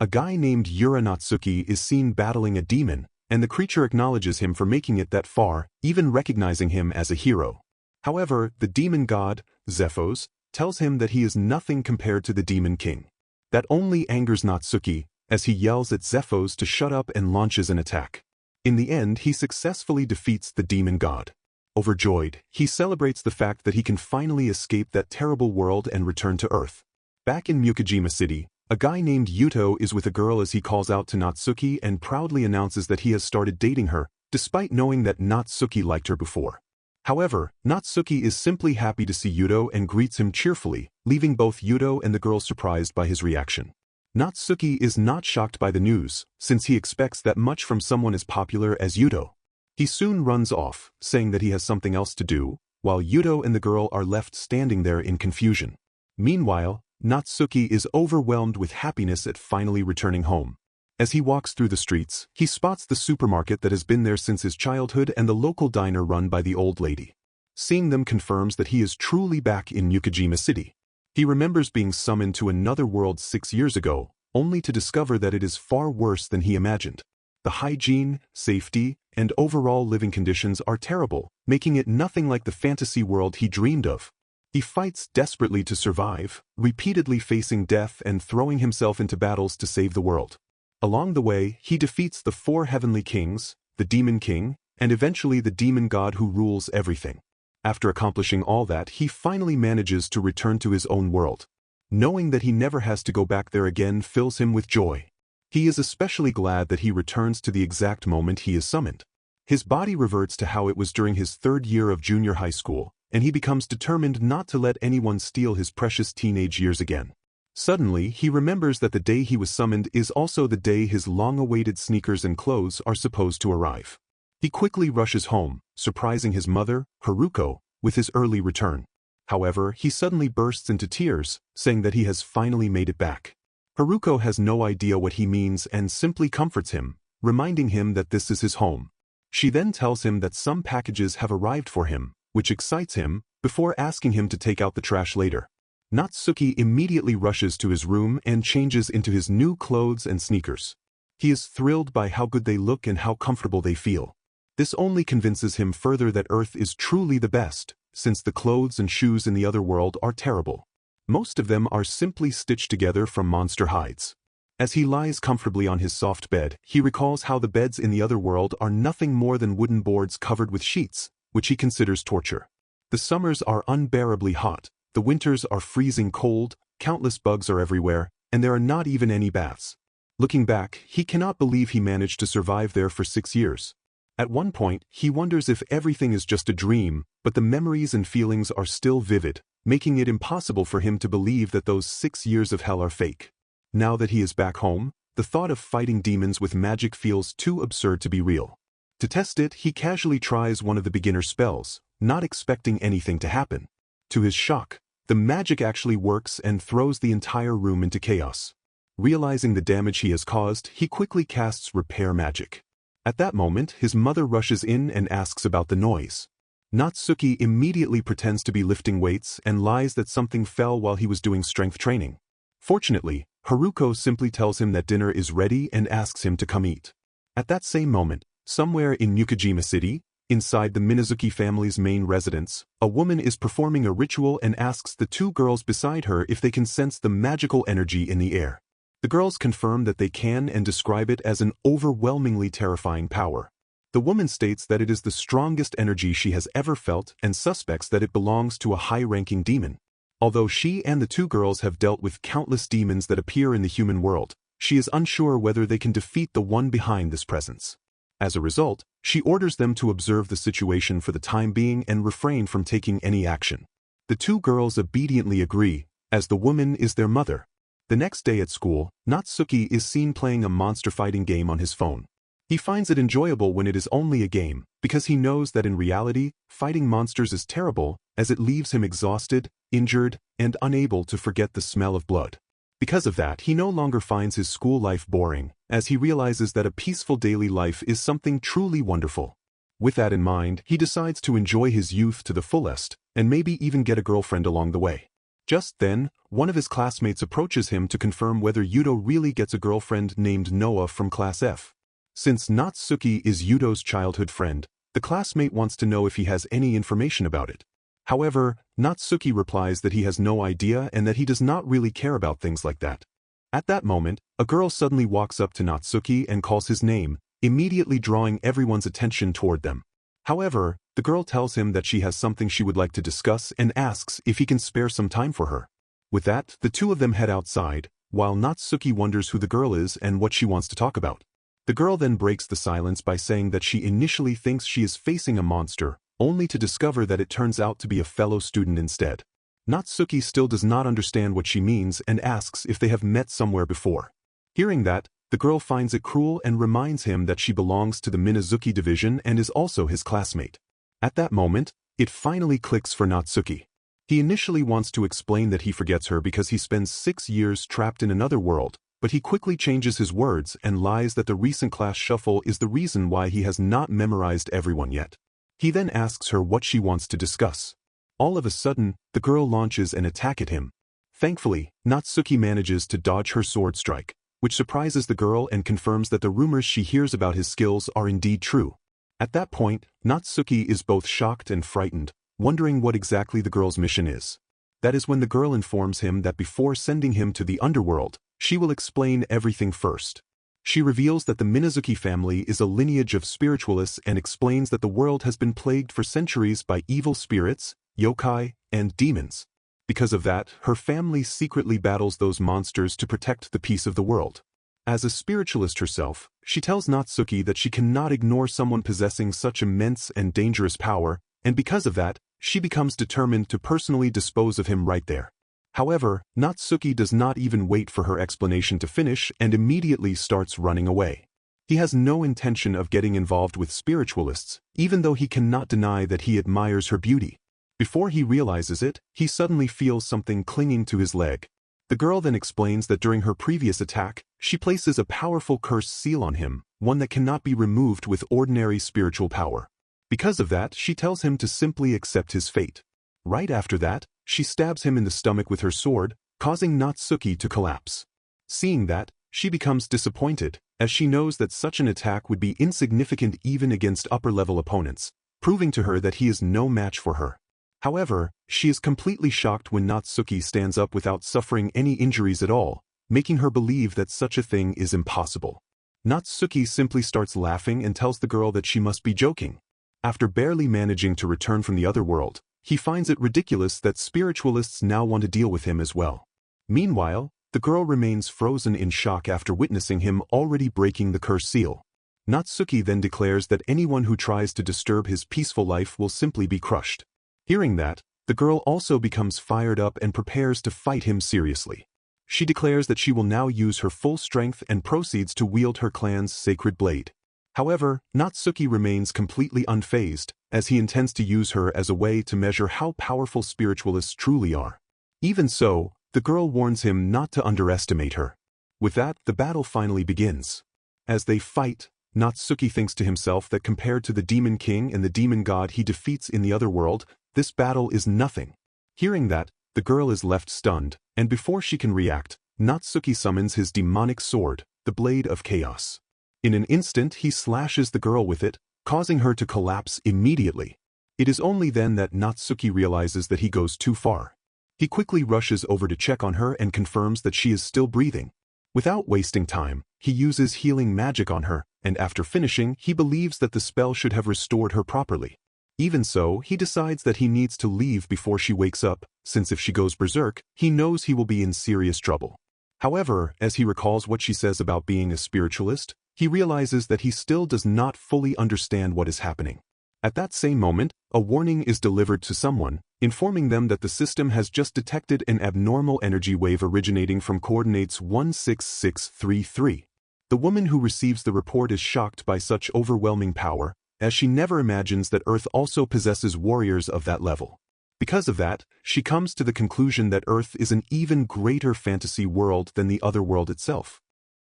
A guy named Yura Natsuki is seen battling a demon, and the creature acknowledges him for making it that far, even recognizing him as a hero. However, the demon god, Zephos, tells him that he is nothing compared to the demon king. That only angers Natsuki, as he yells at Zephos to shut up and launches an attack. In the end, he successfully defeats the demon god. Overjoyed, he celebrates the fact that he can finally escape that terrible world and return to Earth. Back in Mukajima City, a guy named Yuto is with a girl as he calls out to Natsuki and proudly announces that he has started dating her, despite knowing that Natsuki liked her before. However, Natsuki is simply happy to see Yuto and greets him cheerfully, leaving both Yuto and the girl surprised by his reaction. Natsuki is not shocked by the news, since he expects that much from someone as popular as Yuto. He soon runs off, saying that he has something else to do, while Yuto and the girl are left standing there in confusion. Meanwhile, Natsuki is overwhelmed with happiness at finally returning home. As he walks through the streets, he spots the supermarket that has been there since his childhood and the local diner run by the old lady. Seeing them confirms that he is truly back in Mukajima City. He remembers being summoned to another world 6 years ago, only to discover that it is far worse than he imagined. The hygiene, safety, and overall living conditions are terrible, making it nothing like the fantasy world he dreamed of. He fights desperately to survive, repeatedly facing death and throwing himself into battles to save the world. Along the way, he defeats the 4 heavenly kings, the demon king, and eventually the demon god who rules everything. After accomplishing all that, he finally manages to return to his own world. Knowing that he never has to go back there again fills him with joy. He is especially glad that he returns to the exact moment he is summoned. His body reverts to how it was during his 3rd year of junior high school, and he becomes determined not to let anyone steal his precious teenage years again. Suddenly, he remembers that the day he was summoned is also the day his long-awaited sneakers and clothes are supposed to arrive. He quickly rushes home, surprising his mother, Haruko, with his early return. However, he suddenly bursts into tears, saying that he has finally made it back. Haruko has no idea what he means and simply comforts him, reminding him that this is his home. She then tells him that some packages have arrived for him, which excites him, before asking him to take out the trash later. Natsuki immediately rushes to his room and changes into his new clothes and sneakers. He is thrilled by how good they look and how comfortable they feel. This only convinces him further that Earth is truly the best, since the clothes and shoes in the other world are terrible. Most of them are simply stitched together from monster hides. As he lies comfortably on his soft bed, he recalls how the beds in the other world are nothing more than wooden boards covered with sheets, which he considers torture. The summers are unbearably hot, the winters are freezing cold, countless bugs are everywhere, and there are not even any baths. Looking back, he cannot believe he managed to survive there for 6 years. At one point, he wonders if everything is just a dream, but the memories and feelings are still vivid, making it impossible for him to believe that those 6 years of hell are fake. Now that he is back home, the thought of fighting demons with magic feels too absurd to be real. To test it, he casually tries one of the beginner spells, not expecting anything to happen. To his shock, the magic actually works and throws the entire room into chaos. Realizing the damage he has caused, he quickly casts Repair Magic. At that moment, his mother rushes in and asks about the noise. Natsuki immediately pretends to be lifting weights and lies that something fell while he was doing strength training. Fortunately, Haruko simply tells him that dinner is ready and asks him to come eat. At that same moment, somewhere in Mukajima City, inside the Minazuki family's main residence, a woman is performing a ritual and asks the 2 girls beside her if they can sense the magical energy in the air. The girls confirm that they can and describe it as an overwhelmingly terrifying power. The woman states that it is the strongest energy she has ever felt and suspects that it belongs to a high-ranking demon. Although she and the 2 girls have dealt with countless demons that appear in the human world, she is unsure whether they can defeat the one behind this presence. As a result, she orders them to observe the situation for the time being and refrain from taking any action. The 2 girls obediently agree, as the woman is their mother. The next day at school, Natsuki is seen playing a monster fighting game on his phone. He finds it enjoyable when it is only a game, because he knows that in reality, fighting monsters is terrible, as it leaves him exhausted, injured, and unable to forget the smell of blood. Because of that, he no longer finds his school life boring, as he realizes that a peaceful daily life is something truly wonderful. With that in mind, he decides to enjoy his youth to the fullest, and maybe even get a girlfriend along the way. Just then, one of his classmates approaches him to confirm whether Yudo really gets a girlfriend named Noah from Class F. Since Natsuki is Yudo's childhood friend, the classmate wants to know if he has any information about it. However, Natsuki replies that he has no idea and that he does not really care about things like that. At that moment, a girl suddenly walks up to Natsuki and calls his name, immediately drawing everyone's attention toward them. However, the girl tells him that she has something she would like to discuss and asks if he can spare some time for her. With that, the two of them head outside, while Natsuki wonders who the girl is and what she wants to talk about. The girl then breaks the silence by saying that she initially thinks she is facing a monster, only to discover that it turns out to be a fellow student instead. Natsuki still does not understand what she means and asks if they have met somewhere before. Hearing that, the girl finds it cruel and reminds him that she belongs to the Minazuki division and is also his classmate. At that moment, it finally clicks for Natsuki. He initially wants to explain that he forgets her because he spends 6 years trapped in another world, but he quickly changes his words and lies that the recent class shuffle is the reason why he has not memorized everyone yet. He then asks her what she wants to discuss. All of a sudden, the girl launches an attack at him. Thankfully, Natsuki manages to dodge her sword strike, which surprises the girl and confirms that the rumors she hears about his skills are indeed true. At that point, Natsuki is both shocked and frightened, wondering what exactly the girl's mission is. That is when the girl informs him that before sending him to the underworld, she will explain everything first. She reveals that the Minazuki family is a lineage of spiritualists and explains that the world has been plagued for centuries by evil spirits, yokai, and demons. Because of that, her family secretly battles those monsters to protect the peace of the world. As a spiritualist herself, she tells Natsuki that she cannot ignore someone possessing such immense and dangerous power, and because of that, she becomes determined to personally dispose of him right there. However, Natsuki does not even wait for her explanation to finish and immediately starts running away. He has no intention of getting involved with spiritualists, even though he cannot deny that he admires her beauty. Before he realizes it, he suddenly feels something clinging to his leg. The girl then explains that during her previous attack, she places a powerful cursed seal on him, one that cannot be removed with ordinary spiritual power. Because of that, she tells him to simply accept his fate. Right after that, she stabs him in the stomach with her sword, causing Natsuki to collapse. Seeing that, she becomes disappointed, as she knows that such an attack would be insignificant even against upper-level opponents, proving to her that he is no match for her. However, she is completely shocked when Natsuki stands up without suffering any injuries at all, making her believe that such a thing is impossible. Natsuki simply starts laughing and tells the girl that she must be joking. After barely managing to return from the other world, he finds it ridiculous that spiritualists now want to deal with him as well. Meanwhile, the girl remains frozen in shock after witnessing him already breaking the curse seal. Natsuki then declares that anyone who tries to disturb his peaceful life will simply be crushed. Hearing that, the girl also becomes fired up and prepares to fight him seriously. She declares that she will now use her full strength and proceeds to wield her clan's sacred blade. However, Natsuki remains completely unfazed, as he intends to use her as a way to measure how powerful spiritualists truly are. Even so, the girl warns him not to underestimate her. With that, the battle finally begins. As they fight, Natsuki thinks to himself that compared to the Demon King and the Demon God he defeats in the other world, this battle is nothing. Hearing that, the girl is left stunned, and before she can react, Natsuki summons his demonic sword, the Blade of Chaos. In an instant he slashes the girl with it, causing her to collapse immediately. It is only then that Natsuki realizes that he goes too far. He quickly rushes over to check on her and confirms that she is still breathing. Without wasting time, he uses healing magic on her, and after finishing, he believes that the spell should have restored her properly. Even so, he decides that he needs to leave before she wakes up, since if she goes berserk, he knows he will be in serious trouble. However, as he recalls what she says about being a spiritualist, he realizes that he still does not fully understand what is happening. At that same moment, a warning is delivered to someone, informing them that the system has just detected an abnormal energy wave originating from coordinates 16633. The woman who receives the report is shocked by such overwhelming power, as she never imagines that Earth also possesses warriors of that level. Because of that, she comes to the conclusion that Earth is an even greater fantasy world than the other world itself.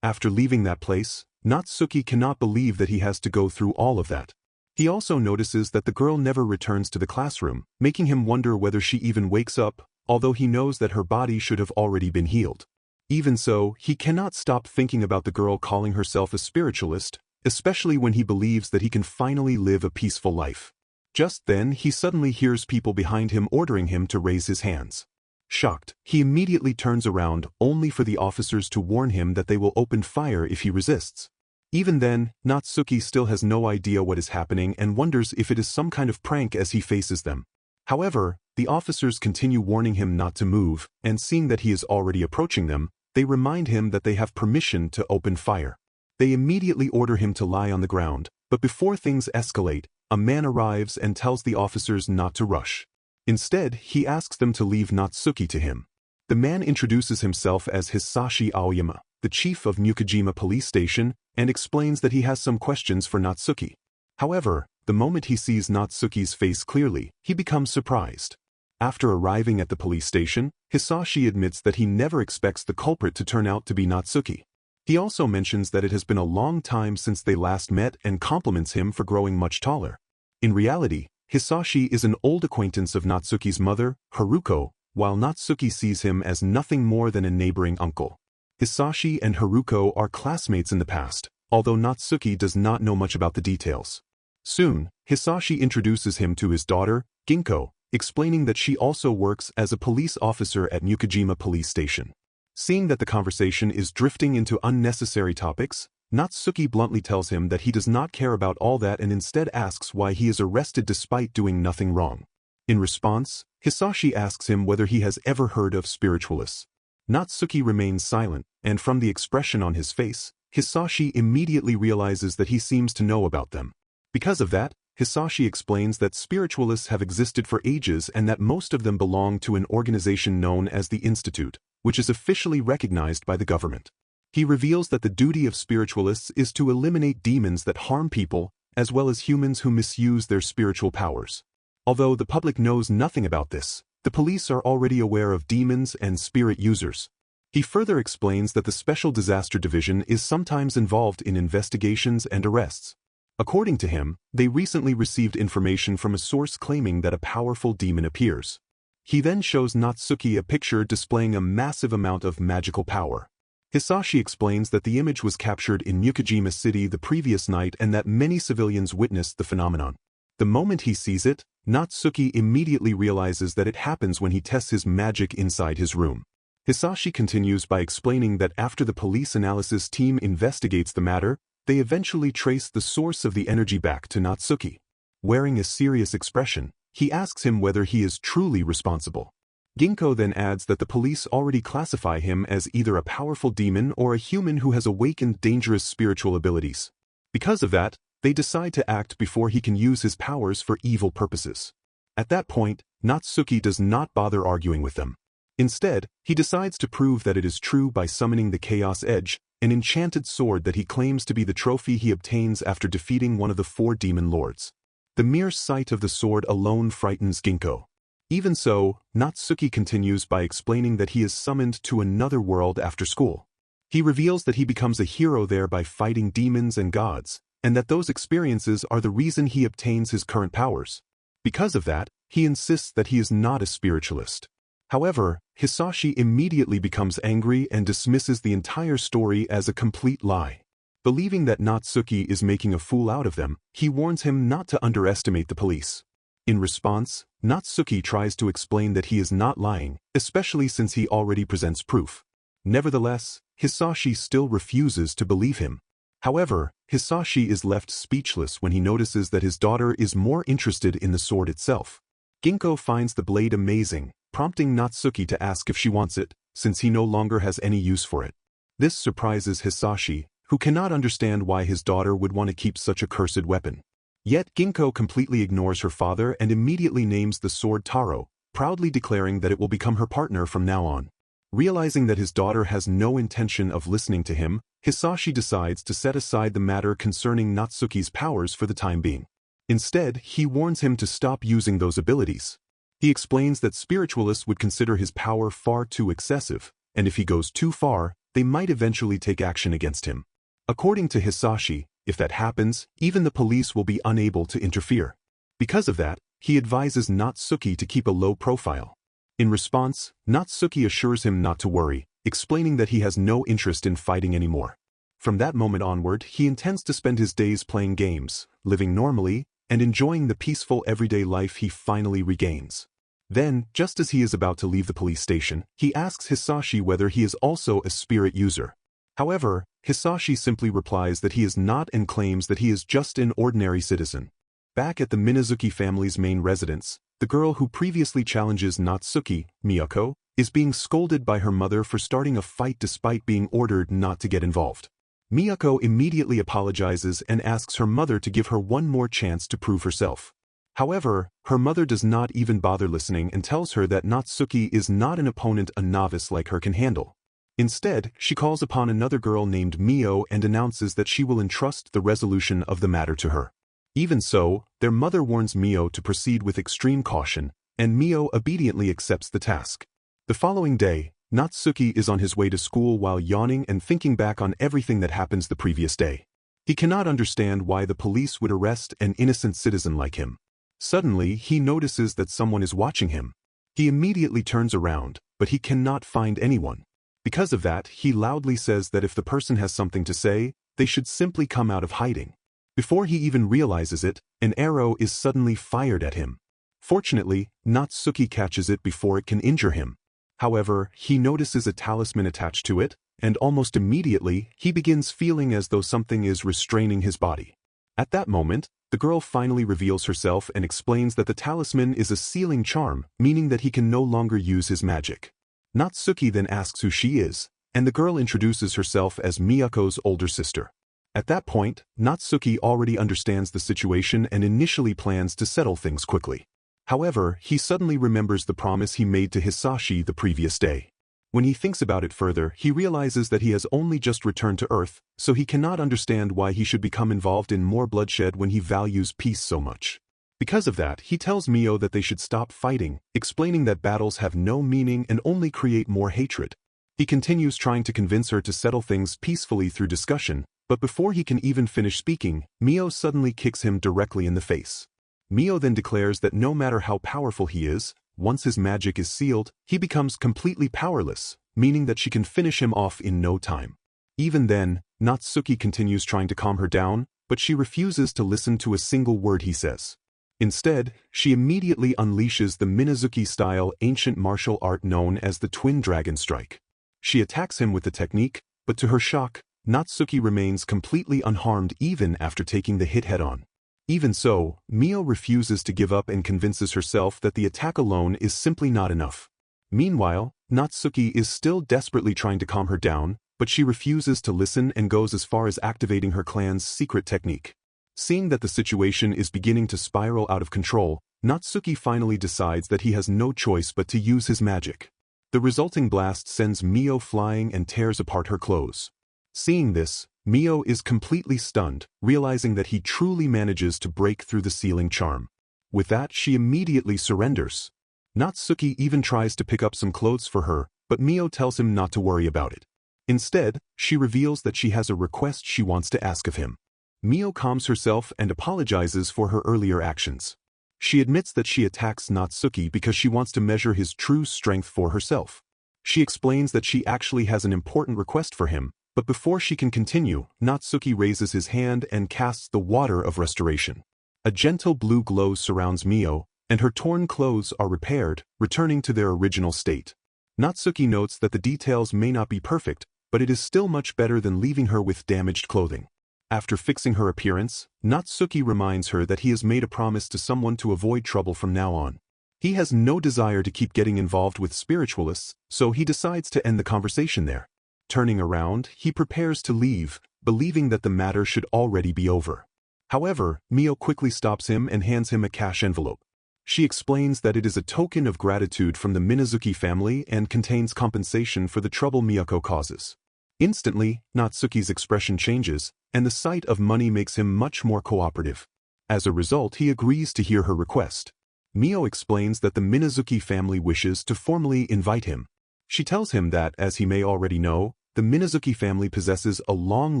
After leaving that place, Natsuki cannot believe that he has to go through all of that. He also notices that the girl never returns to the classroom, making him wonder whether she even wakes up, although he knows that her body should have already been healed. Even so, he cannot stop thinking about the girl calling herself a spiritualist, especially when he believes that he can finally live a peaceful life. Just then, he suddenly hears people behind him ordering him to raise his hands. Shocked, he immediately turns around only for the officers to warn him that they will open fire if he resists. Even then, Natsuki still has no idea what is happening and wonders if it is some kind of prank as he faces them. However, the officers continue warning him not to move, and seeing that he is already approaching them, they remind him that they have permission to open fire. They immediately order him to lie on the ground, but before things escalate, a man arrives and tells the officers not to rush. Instead, he asks them to leave Natsuki to him. The man introduces himself as Hisashi Aoyama, the chief of Mukajima police station, and explains that he has some questions for Natsuki. However, the moment he sees Natsuki's face clearly, he becomes surprised. After arriving at the police station, Hisashi admits that he never expects the culprit to turn out to be Natsuki. He also mentions that it has been a long time since they last met and compliments him for growing much taller. In reality, Hisashi is an old acquaintance of Natsuki's mother, Haruko, while Natsuki sees him as nothing more than a neighboring uncle. Hisashi and Haruko are classmates in the past, although Natsuki does not know much about the details. Soon, Hisashi introduces him to his daughter, Ginko, explaining that she also works as a police officer at Mukajima police station. Seeing that the conversation is drifting into unnecessary topics, Natsuki bluntly tells him that he does not care about all that and instead asks why he is arrested despite doing nothing wrong. In response, Hisashi asks him whether he has ever heard of spiritualists. Natsuki remains silent, and from the expression on his face, Hisashi immediately realizes that he seems to know about them. Because of that, Hisashi explains that spiritualists have existed for ages and that most of them belong to an organization known as the Institute, which is officially recognized by the government. He reveals that the duty of spiritualists is to eliminate demons that harm people, as well as humans who misuse their spiritual powers. Although the public knows nothing about this, the police are already aware of demons and spirit users. He further explains that the Special Disaster Division is sometimes involved in investigations and arrests. According to him, they recently received information from a source claiming that a powerful demon appears. He then shows Natsuki a picture displaying a massive amount of magical power. Hisashi explains that the image was captured in Mukajima City the previous night and that many civilians witnessed the phenomenon. The moment he sees it, Natsuki immediately realizes that it happens when he tests his magic inside his room. Hisashi continues by explaining that after the police analysis team investigates the matter, they eventually trace the source of the energy back to Natsuki. Wearing a serious expression, he asks him whether he is truly responsible. Ginko then adds that the police already classify him as either a powerful demon or a human who has awakened dangerous spiritual abilities. Because of that, they decide to act before he can use his powers for evil purposes. At that point, Natsuki does not bother arguing with them. Instead, he decides to prove that it is true by summoning the Chaos Edge, an enchanted sword that he claims to be the trophy he obtains after defeating one of the 4 demon lords. The mere sight of the sword alone frightens Ginko. Even so, Natsuki continues by explaining that he is summoned to another world after school. He reveals that he becomes a hero there by fighting demons and gods, and that those experiences are the reason he obtains his current powers. Because of that, he insists that he is not a spiritualist. However, Hisashi immediately becomes angry and dismisses the entire story as a complete lie. Believing that Natsuki is making a fool out of them, he warns him not to underestimate the police. In response, Natsuki tries to explain that he is not lying, especially since he already presents proof. Nevertheless, Hisashi still refuses to believe him. However, Hisashi is left speechless when he notices that his daughter is more interested in the sword itself. Ginko finds the blade amazing, prompting Natsuki to ask if she wants it, since he no longer has any use for it. This surprises Hisashi, who cannot understand why his daughter would want to keep such a cursed weapon. Yet Ginko completely ignores her father and immediately names the sword Taro, proudly declaring that it will become her partner from now on. Realizing that his daughter has no intention of listening to him, Hisashi decides to set aside the matter concerning Natsuki's powers for the time being. Instead, he warns him to stop using those abilities. He explains that spiritualists would consider his power far too excessive, and if he goes too far, they might eventually take action against him. According to Hisashi, if that happens, even the police will be unable to interfere. Because of that, he advises Natsuki to keep a low profile. In response, Natsuki assures him not to worry, explaining that he has no interest in fighting anymore. From that moment onward, he intends to spend his days playing games, living normally, and enjoying the peaceful everyday life he finally regains. Then, just as he is about to leave the police station, he asks Hisashi whether he is also a spirit user. However, Hisashi simply replies that he is not and claims that he is just an ordinary citizen. Back at the Minazuki family's main residence, the girl who previously challenges Natsuki, Miyako, is being scolded by her mother for starting a fight despite being ordered not to get involved. Miyako immediately apologizes and asks her mother to give her one more chance to prove herself. However, her mother does not even bother listening and tells her that Natsuki is not an opponent a novice like her can handle. Instead, she calls upon another girl named Mio and announces that she will entrust the resolution of the matter to her. Even so, their mother warns Mio to proceed with extreme caution, and Mio obediently accepts the task. The following day, Natsuki is on his way to school while yawning and thinking back on everything that happens the previous day. He cannot understand why the police would arrest an innocent citizen like him. Suddenly, he notices that someone is watching him. He immediately turns around, but he cannot find anyone. Because of that, he loudly says that if the person has something to say, they should simply come out of hiding. Before he even realizes it, an arrow is suddenly fired at him. Fortunately, Natsuki catches it before it can injure him. However, he notices a talisman attached to it, and almost immediately, he begins feeling as though something is restraining his body. At that moment, the girl finally reveals herself and explains that the talisman is a sealing charm, meaning that he can no longer use his magic. Natsuki then asks who she is, and the girl introduces herself as Miyako's older sister. At that point, Natsuki already understands the situation and initially plans to settle things quickly. However, he suddenly remembers the promise he made to Hisashi the previous day. When he thinks about it further, he realizes that he has only just returned to Earth, so he cannot understand why he should become involved in more bloodshed when he values peace so much. Because of that, he tells Mio that they should stop fighting, explaining that battles have no meaning and only create more hatred. He continues trying to convince her to settle things peacefully through discussion, but before he can even finish speaking, Mio suddenly kicks him directly in the face. Mio then declares that no matter how powerful he is, once his magic is sealed, he becomes completely powerless, meaning that she can finish him off in no time. Even then, Natsuki continues trying to calm her down, but she refuses to listen to a single word he says. Instead, she immediately unleashes the Minazuki-style ancient martial art known as the Twin Dragon Strike. She attacks him with the technique, but to her shock, Natsuki remains completely unharmed even after taking the hit head-on. Even so, Mio refuses to give up and convinces herself that the attack alone is simply not enough. Meanwhile, Natsuki is still desperately trying to calm her down, but she refuses to listen and goes as far as activating her clan's secret technique. Seeing that the situation is beginning to spiral out of control, Natsuki finally decides that he has no choice but to use his magic. The resulting blast sends Mio flying and tears apart her clothes. Seeing this, Mio is completely stunned, realizing that he truly manages to break through the sealing charm. With that, she immediately surrenders. Natsuki even tries to pick up some clothes for her, but Mio tells him not to worry about it. Instead, she reveals that she has a request she wants to ask of him. Mio calms herself and apologizes for her earlier actions. She admits that she attacks Natsuki because she wants to measure his true strength for herself. She explains that she actually has an important request for him, but before she can continue, Natsuki raises his hand and casts the Water of Restoration. A gentle blue glow surrounds Mio, and her torn clothes are repaired, returning to their original state. Natsuki notes that the details may not be perfect, but it is still much better than leaving her with damaged clothing. After fixing her appearance, Natsuki reminds her that he has made a promise to someone to avoid trouble from now on. He has no desire to keep getting involved with spiritualists, so he decides to end the conversation there. Turning around, he prepares to leave, believing that the matter should already be over. However, Mio quickly stops him and hands him a cash envelope. She explains that it is a token of gratitude from the Minazuki family and contains compensation for the trouble Miyako causes. Instantly, Natsuki's expression changes, and the sight of money makes him much more cooperative. As a result, he agrees to hear her request. Mio explains that the Minazuki family wishes to formally invite him. She tells him that, as he may already know, the Minazuki family possesses a long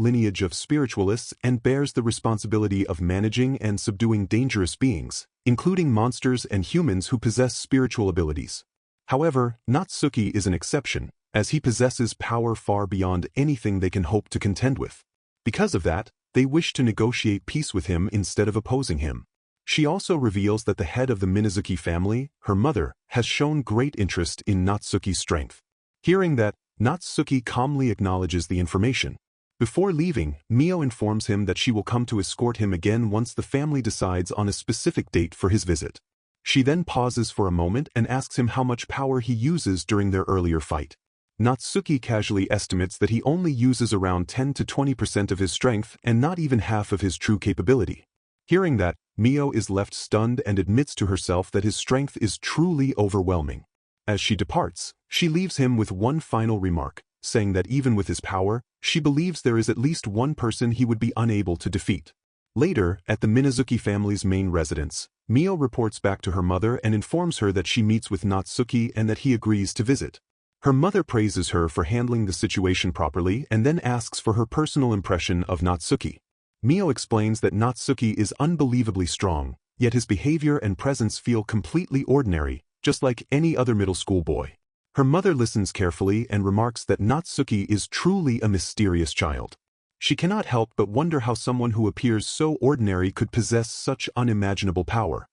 lineage of spiritualists and bears the responsibility of managing and subduing dangerous beings, including monsters and humans who possess spiritual abilities. However, Natsuki is an exception, as he possesses power far beyond anything they can hope to contend with. Because of that, they wish to negotiate peace with him instead of opposing him. She also reveals that the head of the Minazuki family, her mother, has shown great interest in Natsuki's strength. Hearing that, Natsuki calmly acknowledges the information. Before leaving, Mio informs him that she will come to escort him again once the family decides on a specific date for his visit. She then pauses for a moment and asks him how much power he uses during their earlier fight. Natsuki casually estimates that he only uses around 10 to 20% of his strength and not even half of his true capability. Hearing that, Mio is left stunned and admits to herself that his strength is truly overwhelming. As she departs, she leaves him with one final remark, saying that even with his power, she believes there is at least one person he would be unable to defeat. Later, at the Minazuki family's main residence, Mio reports back to her mother and informs her that she meets with Natsuki and that he agrees to visit. Her mother praises her for handling the situation properly and then asks for her personal impression of Natsuki. Mio explains that Natsuki is unbelievably strong, yet his behavior and presence feel completely ordinary, just like any other middle school boy. Her mother listens carefully and remarks that Natsuki is truly a mysterious child. She cannot help but wonder how someone who appears so ordinary could possess such unimaginable power.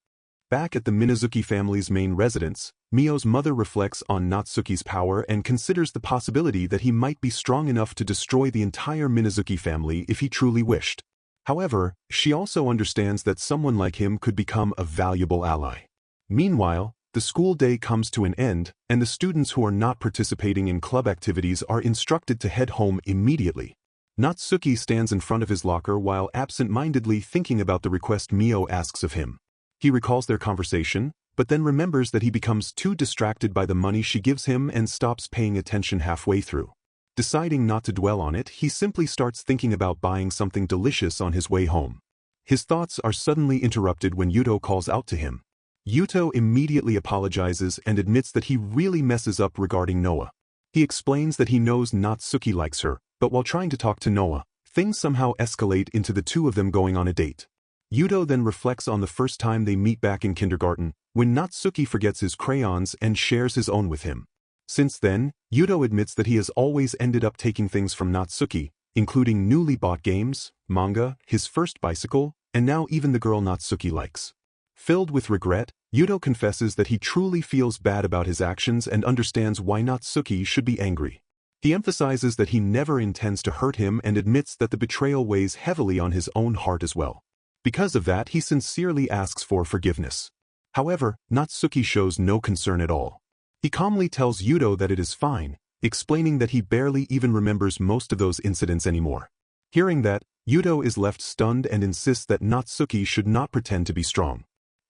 Back at the Minazuki family's main residence, Mio's mother reflects on Natsuki's power and considers the possibility that he might be strong enough to destroy the entire Minazuki family if he truly wished. However, she also understands that someone like him could become a valuable ally. Meanwhile, the school day comes to an end, and the students who are not participating in club activities are instructed to head home immediately. Natsuki stands in front of his locker while absent-mindedly thinking about the request Mio asks of him. He recalls their conversation, but then remembers that he becomes too distracted by the money she gives him and stops paying attention halfway through. Deciding not to dwell on it, he simply starts thinking about buying something delicious on his way home. His thoughts are suddenly interrupted when Yuto calls out to him. Yuto immediately apologizes and admits that he really messes up regarding Noa. He explains that he knows Natsuki likes her, but while trying to talk to Noa, things somehow escalate into the two of them going on a date. Yuto then reflects on the first time they meet back in kindergarten, when Natsuki forgets his crayons and shares his own with him. Since then, Yuto admits that he has always ended up taking things from Natsuki, including newly bought games, manga, his first bicycle, and now even the girl Natsuki likes. Filled with regret, Yuto confesses that he truly feels bad about his actions and understands why Natsuki should be angry. He emphasizes that he never intends to hurt him and admits that the betrayal weighs heavily on his own heart as well. Because of that, he sincerely asks for forgiveness. However, Natsuki shows no concern at all. He calmly tells Yuto that it is fine, explaining that he barely even remembers most of those incidents anymore. Hearing that, Yuto is left stunned and insists that Natsuki should not pretend to be strong.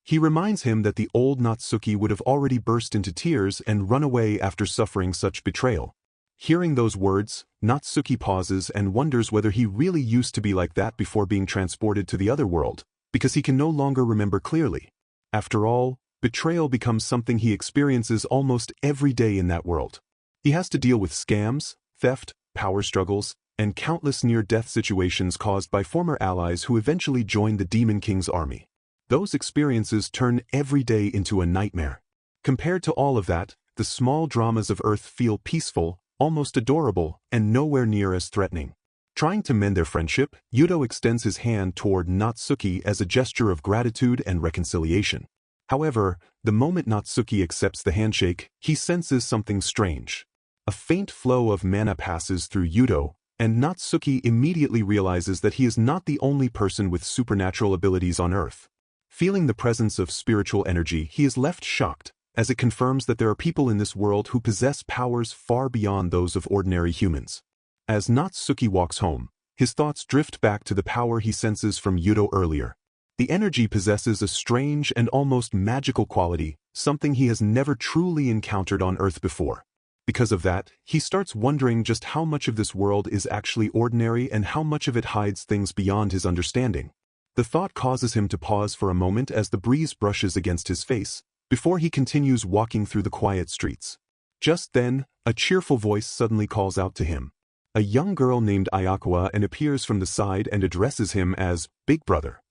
He reminds him that the old Natsuki would have already burst into tears and run away after suffering such betrayal. Hearing those words, Natsuki pauses and wonders whether he really used to be like that before being transported to the other world, because he can no longer remember clearly. After all, betrayal becomes something he experiences almost every day in that world. He has to deal with scams, theft, power struggles, and countless near-death situations caused by former allies who eventually joined the Demon King's army. Those experiences turn every day into a nightmare. Compared to all of that, the small dramas of Earth feel peaceful, almost adorable, and nowhere near as threatening. Trying to mend their friendship, Yuto extends his hand toward Natsuki as a gesture of gratitude and reconciliation. However, the moment Natsuki accepts the handshake, he senses something strange. A faint flow of mana passes through Yuto, and Natsuki immediately realizes that he is not the only person with supernatural abilities on Earth. Feeling the presence of spiritual energy, he is left shocked, as it confirms that there are people in this world who possess powers far beyond those of ordinary humans. As Natsuki walks home, his thoughts drift back to the power he senses from Yuto earlier. The energy possesses a strange and almost magical quality, something he has never truly encountered on Earth before. Because of that, he starts wondering just how much of this world is actually ordinary and how much of it hides things beyond his understanding. The thought causes him to pause for a moment as the breeze brushes against his face, before he continues walking through the quiet streets. Just then, a cheerful voice suddenly calls out to him. A young girl named Ayakawa appears from the side and addresses him as Big Brother.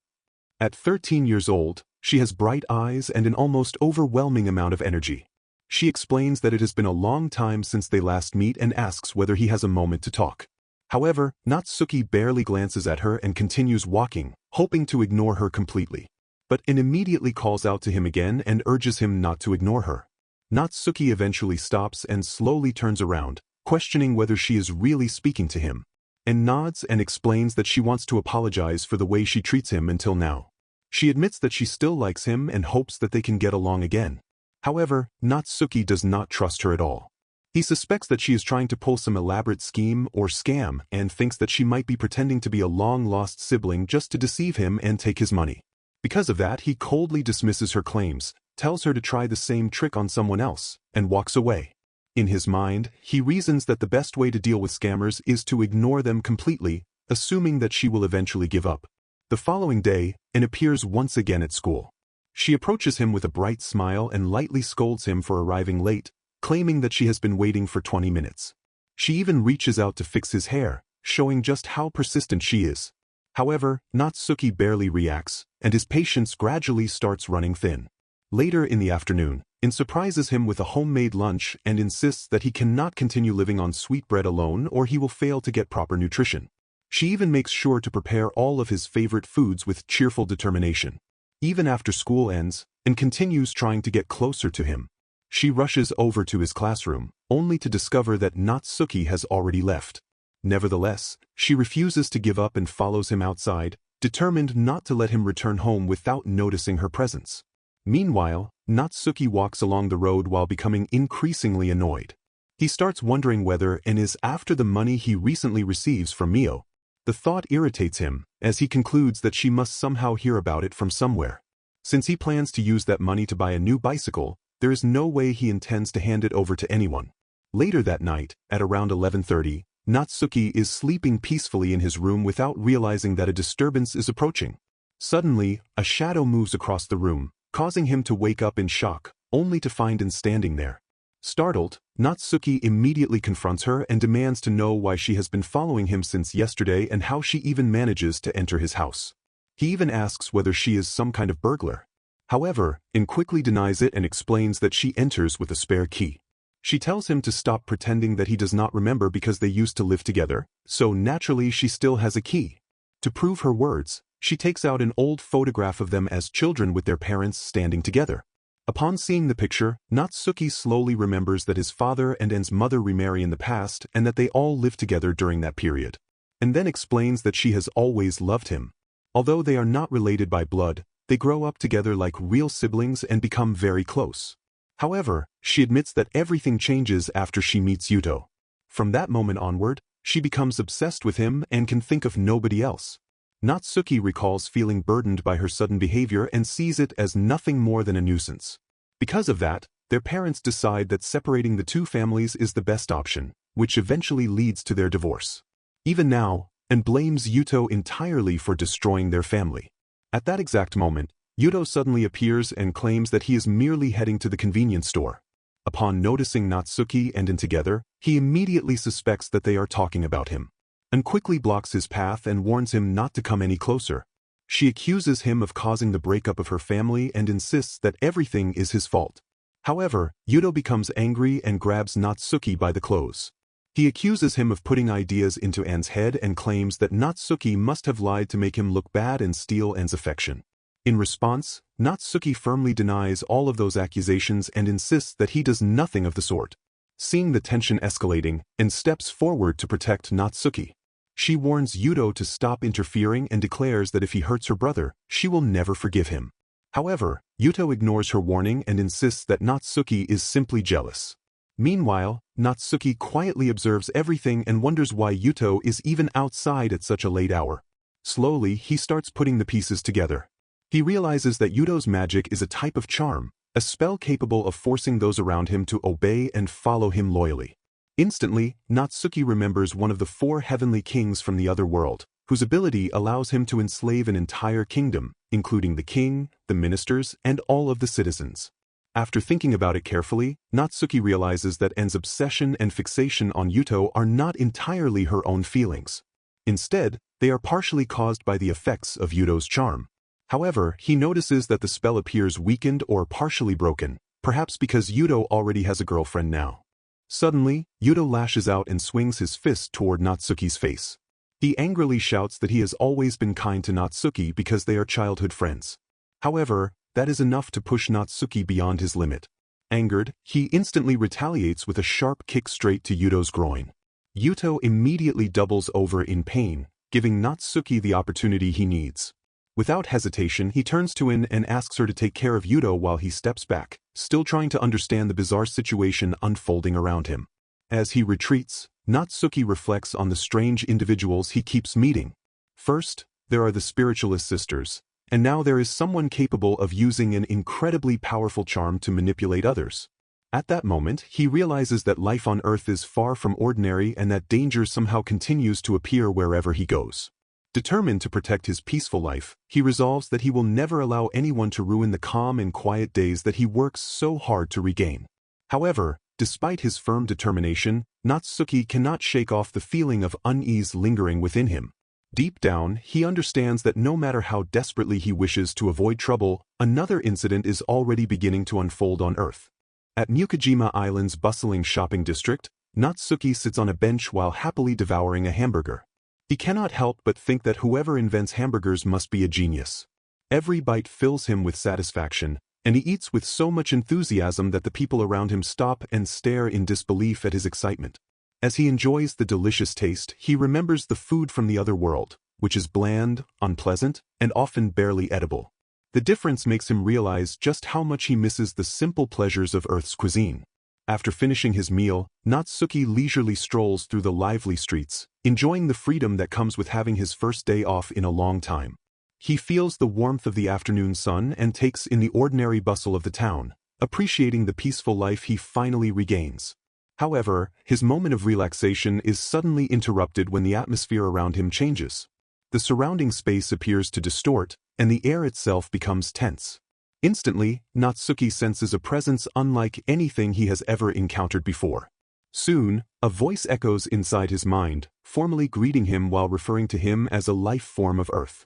At 13 years old, she has bright eyes and an almost overwhelming amount of energy. She explains that it has been a long time since they last meet and asks whether he has a moment to talk. However, Natsuki barely glances at her and continues walking, hoping to ignore her completely. But immediately calls out to him again and urges him not to ignore her. Natsuki eventually stops and slowly turns around, questioning whether she is really speaking to him, and nods and explains that she wants to apologize for the way she treats him until now. She admits that she still likes him and hopes that they can get along again. However, Natsuki does not trust her at all. He suspects that she is trying to pull some elaborate scheme or scam and thinks that she might be pretending to be a long-lost sibling just to deceive him and take his money. Because of that, he coldly dismisses her claims, tells her to try the same trick on someone else, and walks away. In his mind, he reasons that the best way to deal with scammers is to ignore them completely, assuming that she will eventually give up. The following day, Anne appears once again at school. She approaches him with a bright smile and lightly scolds him for arriving late, claiming that she has been waiting for 20 minutes. She even reaches out to fix his hair, showing just how persistent she is. However, Natsuki barely reacts, and his patience gradually starts running thin. Later in the afternoon, Anne surprises him with a homemade lunch and insists that he cannot continue living on sweetbread alone or he will fail to get proper nutrition. She even makes sure to prepare all of his favorite foods with cheerful determination. Even after school ends, Anne continues trying to get closer to him. She rushes over to his classroom, only to discover that Natsuki has already left. Nevertheless, she refuses to give up and follows him outside, determined not to let him return home without noticing her presence. Meanwhile, Natsuki walks along the road while becoming increasingly annoyed. He starts wondering whether Anne is after the money he recently receives from Mio. The thought irritates him, as he concludes that she must somehow hear about it from somewhere. Since he plans to use that money to buy a new bicycle, there is no way he intends to hand it over to anyone. Later that night, at around 11:30, Natsuki is sleeping peacefully in his room without realizing that a disturbance is approaching. Suddenly, a shadow moves across the room, causing him to wake up in shock, only to find Anne standing there. Startled, Natsuki immediately confronts her and demands to know why she has been following him since yesterday and how she even manages to enter his house. He even asks whether she is some kind of burglar. However, Anne quickly denies it and explains that she enters with a spare key. She tells him to stop pretending that he does not remember because they used to live together, so naturally she still has a key. To prove her words, she takes out an old photograph of them as children with their parents standing together. Upon seeing the picture, Natsuki slowly remembers that his father and Anne's mother remarry in the past and that they all lived together during that period, and then explains that she has always loved him. Although they are not related by blood, they grow up together like real siblings and become very close. However, she admits that everything changes after she meets Yuto. From that moment onward, she becomes obsessed with him and can think of nobody else. Natsuki recalls feeling burdened by her sudden behavior and sees it as nothing more than a nuisance. Because of that, their parents decide that separating the two families is the best option, which eventually leads to their divorce. Even now, Anne blames Yuto entirely for destroying their family. At that exact moment, Yuto suddenly appears and claims that he is merely heading to the convenience store. Upon noticing Natsuki and Anne together, he immediately suspects that they are talking about him. Anne quickly blocks his path and warns him not to come any closer. She accuses him of causing the breakup of her family and insists that everything is his fault. However, Yuto becomes angry and grabs Natsuki by the clothes. He accuses him of putting ideas into Anne's head and claims that Natsuki must have lied to make him look bad and steal Anne's affection. In response, Natsuki firmly denies all of those accusations and insists that he does nothing of the sort. Seeing the tension escalating, Anne steps forward to protect Natsuki. She warns Yuto to stop interfering and declares that if he hurts her brother, she will never forgive him. However, Yuto ignores her warning and insists that Natsuki is simply jealous. Meanwhile, Natsuki quietly observes everything and wonders why Yuto is even outside at such a late hour. Slowly, he starts putting the pieces together. He realizes that Yuto's magic is a type of charm, a spell capable of forcing those around him to obey and follow him loyally. Instantly, Natsuki remembers one of the 4 heavenly kings from the other world, whose ability allows him to enslave an entire kingdom, including the king, the ministers, and all of the citizens. After thinking about it carefully, Natsuki realizes that Anne's obsession and fixation on Yuto are not entirely her own feelings. Instead, they are partially caused by the effects of Yuto's charm. However, he notices that the spell appears weakened or partially broken, perhaps because Yuto already has a girlfriend now. Suddenly, Yuto lashes out and swings his fist toward Natsuki's face. He angrily shouts that he has always been kind to Natsuki because they are childhood friends. However, that is enough to push Natsuki beyond his limit. Angered, he instantly retaliates with a sharp kick straight to Yuto's groin. Yuto immediately doubles over in pain, giving Natsuki the opportunity he needs. Without hesitation, he turns to In and asks her to take care of Yuto while he steps back, still trying to understand the bizarre situation unfolding around him. As he retreats, Natsuki reflects on the strange individuals he keeps meeting. First, there are the spiritualist sisters, and now there is someone capable of using an incredibly powerful charm to manipulate others. At that moment, he realizes that life on Earth is far from ordinary and that danger somehow continues to appear wherever he goes. Determined to protect his peaceful life, he resolves that he will never allow anyone to ruin the calm and quiet days that he works so hard to regain. However, despite his firm determination, Natsuki cannot shake off the feeling of unease lingering within him. Deep down, he understands that no matter how desperately he wishes to avoid trouble, another incident is already beginning to unfold on Earth. At Mukajima Island's bustling shopping district, Natsuki sits on a bench while happily devouring a hamburger. He cannot help but think that whoever invents hamburgers must be a genius. Every bite fills him with satisfaction, and he eats with so much enthusiasm that the people around him stop and stare in disbelief at his excitement. As he enjoys the delicious taste, he remembers the food from the other world, which is bland, unpleasant, and often barely edible. The difference makes him realize just how much he misses the simple pleasures of Earth's cuisine. After finishing his meal, Natsuki leisurely strolls through the lively streets, enjoying the freedom that comes with having his first day off in a long time. He feels the warmth of the afternoon sun and takes in the ordinary bustle of the town, appreciating the peaceful life he finally regains. However, his moment of relaxation is suddenly interrupted when the atmosphere around him changes. The surrounding space appears to distort, and the air itself becomes tense. Instantly, Natsuki senses a presence unlike anything he has ever encountered before. Soon, a voice echoes inside his mind, formally greeting him while referring to him as a life form of Earth.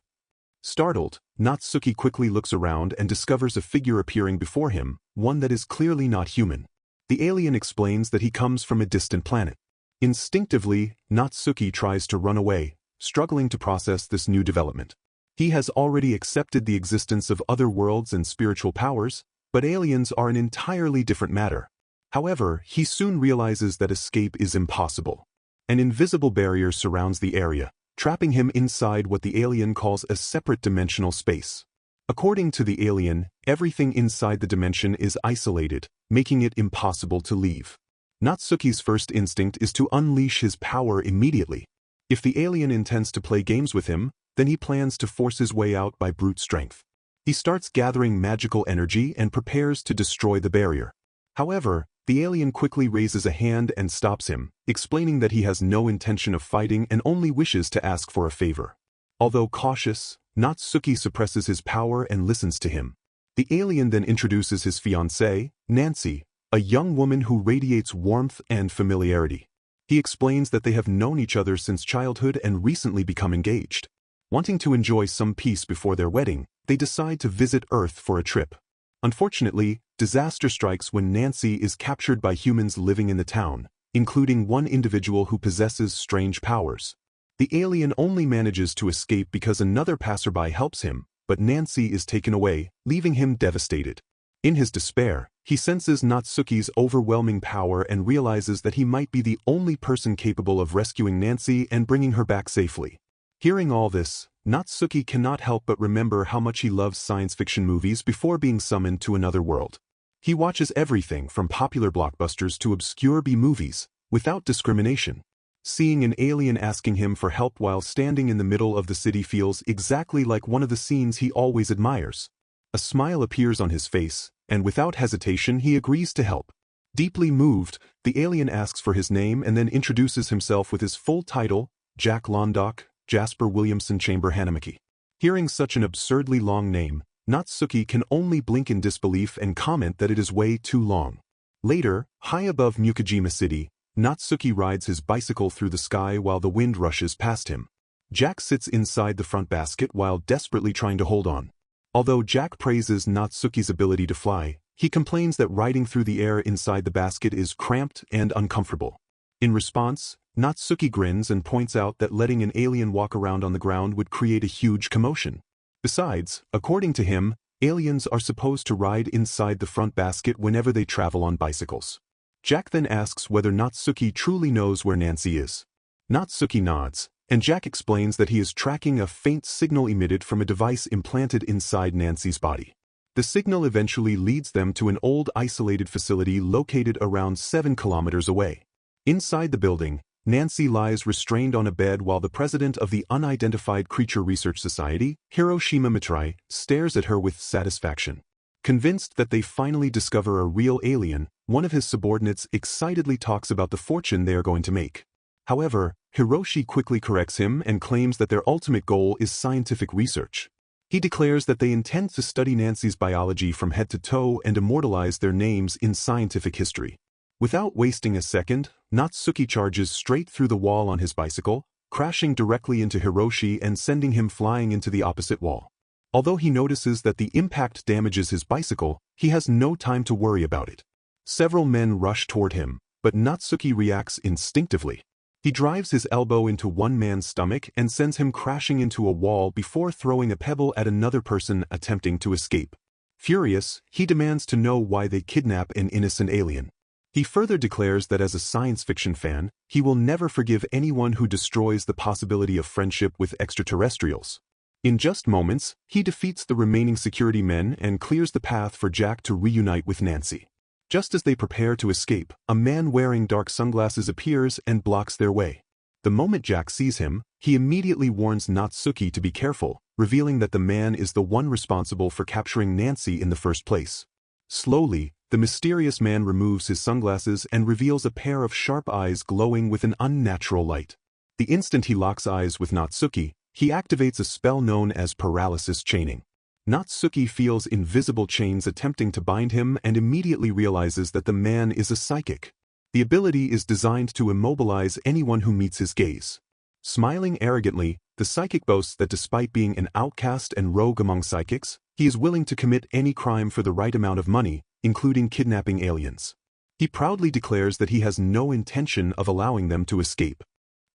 Startled, Natsuki quickly looks around and discovers a figure appearing before him, one that is clearly not human. The alien explains that he comes from a distant planet. Instinctively, Natsuki tries to run away, struggling to process this new development. He has already accepted the existence of other worlds and spiritual powers, but aliens are an entirely different matter. However, he soon realizes that escape is impossible. An invisible barrier surrounds the area, trapping him inside what the alien calls a separate dimensional space. According to the alien, everything inside the dimension is isolated, making it impossible to leave. Natsuki's first instinct is to unleash his power immediately. If the alien intends to play games with him, then he plans to force his way out by brute strength. He starts gathering magical energy and prepares to destroy the barrier. However, the alien quickly raises a hand and stops him, explaining that he has no intention of fighting and only wishes to ask for a favor. Although cautious, Natsuki suppresses his power and listens to him. The alien then introduces his fiancée, Nancy, a young woman who radiates warmth and familiarity. He explains that they have known each other since childhood and recently become engaged. Wanting to enjoy some peace before their wedding, they decide to visit Earth for a trip. Unfortunately, disaster strikes when Nancy is captured by humans living in the town, including one individual who possesses strange powers. The alien only manages to escape because another passerby helps him, but Nancy is taken away, leaving him devastated. In his despair, he senses Natsuki's overwhelming power and realizes that he might be the only person capable of rescuing Nancy and bringing her back safely. Hearing all this, Natsuki cannot help but remember how much he loves science fiction movies before being summoned to another world. He watches everything from popular blockbusters to obscure B-movies, without discrimination. Seeing an alien asking him for help while standing in the middle of the city feels exactly like one of the scenes he always admires. A smile appears on his face, and without hesitation he agrees to help. Deeply moved, the alien asks for his name and then introduces himself with his full title, Jack Londock, Jasper Williamson Chamber Hanamaki. Hearing such an absurdly long name, Natsuki can only blink in disbelief and comment that it is way too long. Later, high above Mukajima City, Natsuki rides his bicycle through the sky while the wind rushes past him. Jack sits inside the front basket while desperately trying to hold on. Although Jack praises Natsuki's ability to fly, He complains that riding through the air inside the basket is cramped and uncomfortable. In response, Natsuki grins and points out that letting an alien walk around on the ground would create a huge commotion. Besides, according to him, aliens are supposed to ride inside the front basket whenever they travel on bicycles. Jack then asks whether Natsuki truly knows where Nancy is. Natsuki nods, and Jack explains that he is tracking a faint signal emitted from a device implanted inside Nancy's body. The signal eventually leads them to an old isolated facility located around 7 kilometers away. Inside the building, Nancy lies restrained on a bed while the president of the Unidentified Creature Research Society, Hiroshima Mitrai, stares at her with satisfaction. Convinced that they finally discover a real alien, one of his subordinates excitedly talks about the fortune they are going to make. However, Hiroshi quickly corrects him and claims that their ultimate goal is scientific research. He declares that they intend to study Nancy's biology from head to toe and immortalize their names in scientific history. Without wasting a second, Natsuki charges straight through the wall on his bicycle, crashing directly into Hiroshi and sending him flying into the opposite wall. Although he notices that the impact damages his bicycle, he has no time to worry about it. Several men rush toward him, but Natsuki reacts instinctively. He drives his elbow into one man's stomach and sends him crashing into a wall before throwing a pebble at another person attempting to escape. Furious, he demands to know why they kidnap an innocent alien. He further declares that as a science fiction fan, he will never forgive anyone who destroys the possibility of friendship with extraterrestrials. In just moments, he defeats the remaining security men and clears the path for Jack to reunite with Nancy. Just as they prepare to escape, a man wearing dark sunglasses appears and blocks their way. The moment Jack sees him, he immediately warns Natsuki to be careful, revealing that the man is the one responsible for capturing Nancy in the first place. Slowly, the mysterious man removes his sunglasses and reveals a pair of sharp eyes glowing with an unnatural light. The instant he locks eyes with Natsuki, he activates a spell known as paralysis chaining. Natsuki feels invisible chains attempting to bind him and immediately realizes that the man is a psychic. The ability is designed to immobilize anyone who meets his gaze. Smiling arrogantly, the psychic boasts that despite being an outcast and rogue among psychics, he is willing to commit any crime for the right amount of money, including kidnapping aliens. He proudly declares that he has no intention of allowing them to escape.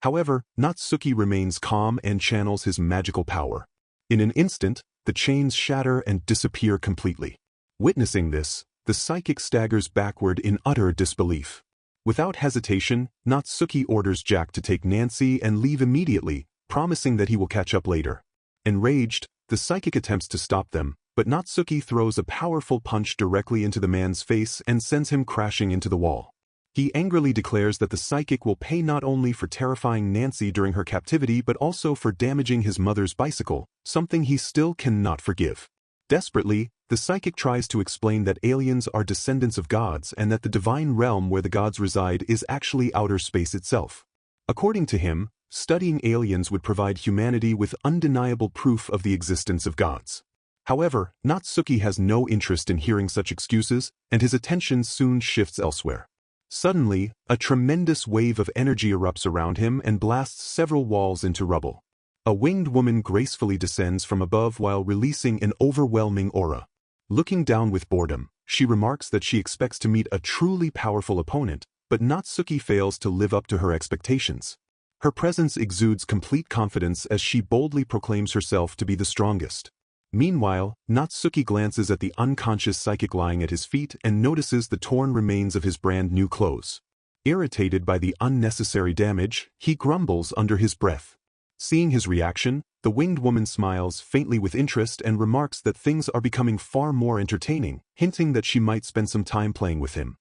However, Natsuki remains calm and channels his magical power. In an instant, the chains shatter and disappear completely. Witnessing this, the psychic staggers backward in utter disbelief. Without hesitation, Natsuki orders Jack to take Nancy and leave immediately, promising that he will catch up later. Enraged, the psychic attempts to stop them, but Natsuki throws a powerful punch directly into the man's face and sends him crashing into the wall. He angrily declares that the psychic will pay not only for terrifying Nancy during her captivity but also for damaging his mother's bicycle, something he still cannot forgive. Desperately, the psychic tries to explain that aliens are descendants of gods and that the divine realm where the gods reside is actually outer space itself. According to him, studying aliens would provide humanity with undeniable proof of the existence of gods. However, Natsuki has no interest in hearing such excuses, and his attention soon shifts elsewhere. Suddenly, a tremendous wave of energy erupts around him and blasts several walls into rubble. A winged woman gracefully descends from above while releasing an overwhelming aura. Looking down with boredom, she remarks that she expects to meet a truly powerful opponent, but Natsuki fails to live up to her expectations. Her presence exudes complete confidence as she boldly proclaims herself to be the strongest. Meanwhile, Natsuki glances at the unconscious psychic lying at his feet and notices the torn remains of his brand new clothes. Irritated by the unnecessary damage, he grumbles under his breath. Seeing his reaction, the winged woman smiles faintly with interest and remarks that things are becoming far more entertaining, hinting that she might spend some time playing with him.